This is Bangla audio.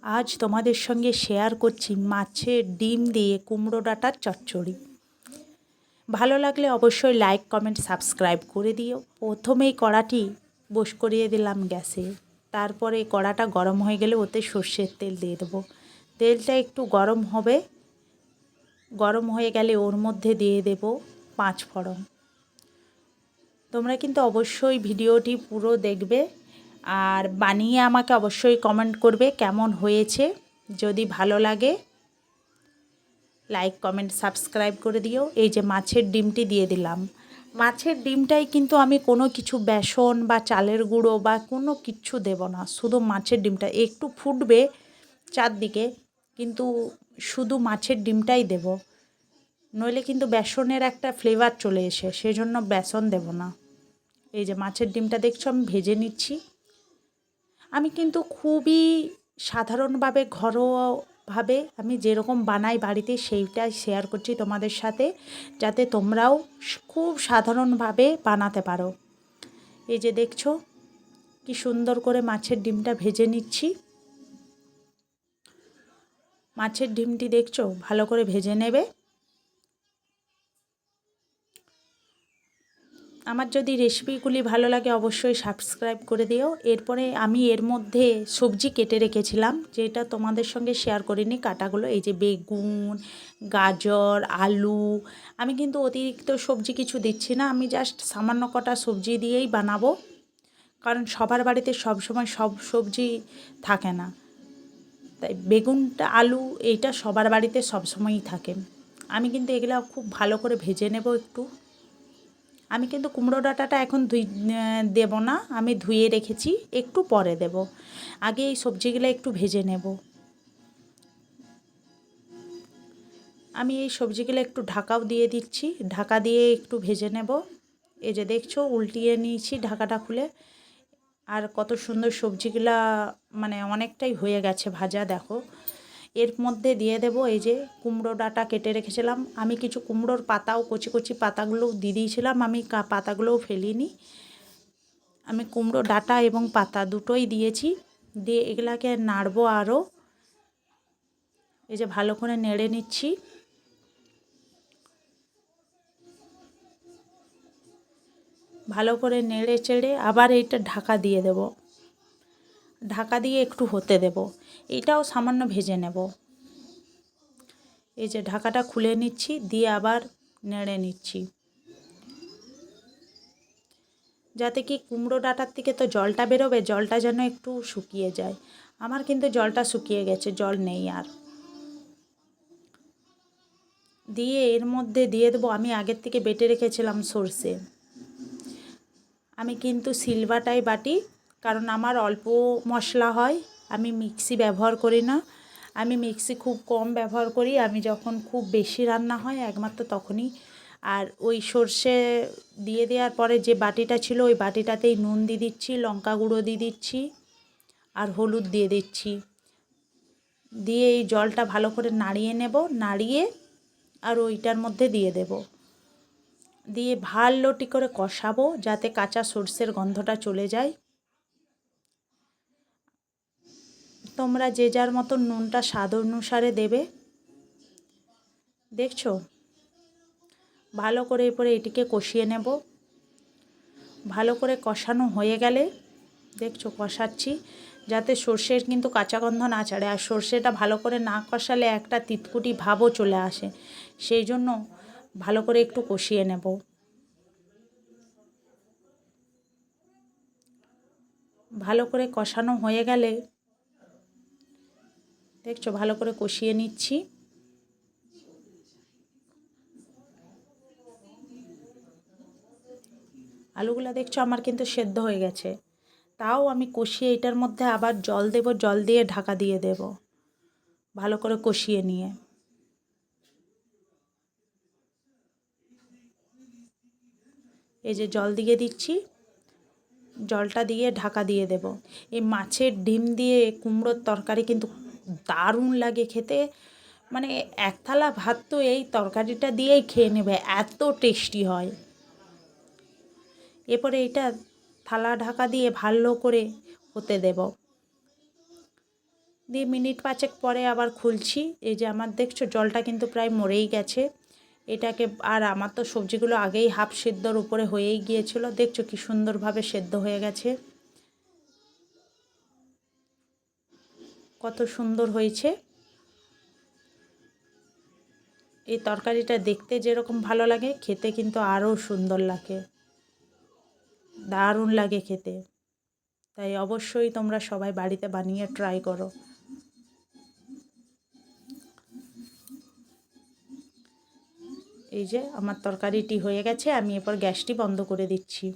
আজ তোমাদের সঙ্গে শেয়ার করছি মাছের ডিম দিয়ে কুমড়ো ডাঁটার চচ্চড়ি। ভালো লাগলে অবশ্যই লাইক কমেন্ট সাবস্ক্রাইব করে দিও। প্রথমেই কড়াটি বস করিয়ে দিলাম গ্যাসে, তারপরে কড়াটা গরম হয়ে গেলে ওতে সর্ষের তেল দিয়ে দেবো। তেলটা একটু গরম হবে, গরম হয়ে গেলে ওর মধ্যে দিয়ে দেব 5 ফোড়ন। তোমরা কিন্তু অবশ্যই ভিডিওটি পুরো দেখবে আর বানিয়ে আমাকে অবশ্যই কমেন্ট করবে কেমন হয়েছে। যদি ভালো লাগে লাইক কমেন্ট সাবস্ক্রাইব করে দিও। এই যে মাছের ডিমটি দিয়ে দিলাম। মাছের ডিমটাই কিন্তু আমি কোনো কিছু বেসন বা চালের গুঁড়ো বা কোনো কিচ্ছু দেব না, শুধু মাছের ডিমটা একটু ফুটবে চারদিকে, কিন্তু শুধু মাছের ডিমটাই দেব, নইলে কিন্তু বেসনের একটা ফ্লেভার চলে এসে, সেজন্য বেসন দেব না। এই যে মাছের ডিমটা দেখছো আমি ভেজে নিচ্ছি। আমি কিন্তু খুবই সাধারণভাবে ঘরোয়াভাবে আমি যেরকম বানাই বাড়িতে সেইটাই শেয়ার করছি তোমাদের সাথে, যাতে তোমরাও খুব সাধারণভাবে বানাতে পারো। এই যে দেখছো কি সুন্দর করে মাছের ডিমটা ভেজে নিচ্ছি। মাছের ডিমটি দেখছো ভালো করে ভেজে নেবে। আমার যদি রেসিপিগুলি ভালো লাগে অবশ্যই সাবস্ক্রাইব করে দিও। এরপরে আমি এর মধ্যে সবজি কেটে রেখেছিলাম, যেটা তোমাদের সঙ্গে শেয়ার করিনি কাটাগুলো। এই যে বেগুন, গাজর, আলু, আমি কিন্তু অতিরিক্ত সবজি কিছু দিচ্ছি না, আমি জাস্ট সামান্য কটা সবজি দিয়েই বানাবো, কারণ সবার বাড়িতে সব সময় সব সবজি থাকে না। তাই বেগুনটা, আলু এইটা সবার বাড়িতে সব সময়ই থাকে। আমি কিন্তু এগুলো খুব ভালো করে ভেজে নেব একটু। আমি কিন্তু কুমড়ো ডাঁটাটা এখন দেব না, আমি ধুয়ে রেখেছি, একটু পরে দেব। আগে এই সবজিগুলো একটু ভেজে নেব। আমি এই সবজিগুলো একটু ঢাকাও দিয়ে দিচ্ছি, ঢাকা দিয়ে একটু ভেজে নেব। এই যে দেখছো উল্টিয়ে নিয়েছি ঢাকাটা খুলে, আর কত সুন্দর সবজিগুলা মানে অনেকটাই হয়ে গেছে ভাজা। দেখো এর মধ্যে দিয়ে দেব এই যে কুমড়ো ডাঁটা কেটে রেখেছিলাম। আমি কিছু কুমড়োর পাতাও কচি কচি পাতাগুলোও দিয়ে দিয়েছিলাম, আমি পাতাগুলোও ফেলিনি। আমি কুমড়ো ডাঁটা এবং পাতা দুটোই দিয়েছি, দিয়ে এগুলাকে নাড়বো আরও। এই যে ভালো করে নেড়ে নিচ্ছি। ভালো করে নেড়ে চেড়ে আবার এইটা ঢাকা দিয়ে দেব, ঢাকা দিয়ে একটু হতে দেব। এটাও সামান্য ভেজে নেব। এই যে ঢাকাটা খুলে নিচ্ছি, দিয়ে আবার নেড়ে নিচ্ছি, যাতে কি কুমড়ো ডাঁটার থেকে তো জলটা বেরোবে, জলটা যেন একটু শুকিয়ে যায়। আমার কিন্তু জলটা শুকিয়ে গেছে, জল নেই আর। দিয়ে এর মধ্যে দিয়ে দেবো আমি আগের থেকে বেটে রেখেছিলাম সর্ষে। আমি কিন্তু সিলবাটাই বাটি, কারণ আমার অল্প মশলা হয়, আমি মিক্সি ব্যবহার করি না। আমি মিক্সি খুব কম ব্যবহার করি, আমি যখন খুব বেশি রান্না হয় একমাত্র তখনই। আর ওই সর্ষে দিয়ে দেওয়ার পরে যে বাটিটা ছিল ওই বাটিটাতেই নুন দিয়ে দিচ্ছি, লঙ্কা গুঁড়ো দিয়ে দিচ্ছি আর হলুদ দিয়ে দিচ্ছি। দিয়ে এই জলটা ভালো করে নাড়িয়ে নেব, নাড়িয়ে আর ওইটার মধ্যে দিয়ে দেব, দিয়ে ভালোটি করে কষাবো যাতে কাঁচা সর্ষের গন্ধটা চলে যায়। তোমরা যে যার মতো নুনটা স্বাদ অনুসারে দেবে। দেখছো ভালো করে এরপরে এটিকে কষিয়ে নেব। ভালো করে কষানো হয়ে গেলে দেখছো কষাচ্ছি, যাতে সর্ষের কিন্তু কাঁচা গন্ধ না ছাড়ে। আর সর্ষেটা ভালো করে না কষালে একটা তিতকুটি ভাবও চলে আসে, সেই জন্য ভালো করে একটু কষিয়ে নেব। ভালো করে কষানো হয়ে গেলে দেখছো ভালো করে কষিয়ে নিচ্ছি। আলুগুলো দেখছো আমার কিন্তু সেদ্ধ হয়ে গেছে, তাও আমি কষিয়ে এটার মধ্যে আবার জল দেব, জল দিয়ে ঢাকা দিয়ে দেব ভালো করে কষিয়ে নিয়ে। এই যে জল দিয়ে দিচ্ছি, জলটা দিয়ে ঢাকা দিয়ে দেব। এই মাছের ডিম দিয়ে কুমড়োর তরকারি কিন্তু দারুণ লাগে খেতে, মানে এক থালা ভাত তো এই তরকারিটা দিয়েই খেয়ে নেবে, এত টেস্টি হয়। এরপরে এটা থালা ঢাকা দিয়ে ভালো করে হতে দেব। দিয়ে মিনিট 5 পরে আবার খুলছি। এই যে আমার দেখছো জলটা কিন্তু প্রায় মরেই গেছে। এটাকে আর আমার তো সবজিগুলো আগেই হাফ সেদ্ধর উপরে হয়েই গিয়েছিল, দেখছো কি সুন্দরভাবে সেদ্ধ হয়ে গেছে, কত সুন্দর হয়েছে। এই তরকারিটা দেখতে যেরকম ভালো লাগে, খেতে কিন্তু আরও সুন্দর লাগে, দারুণ লাগে খেতে। তাই অবশ্যই তোমরা সবাই বাড়িতে বানিয়ে ট্রাই করো। এই যে আমার তরকারিটি হয়ে গেছে, আমি এরপর গ্যাসটি বন্ধ করে দিচ্ছি।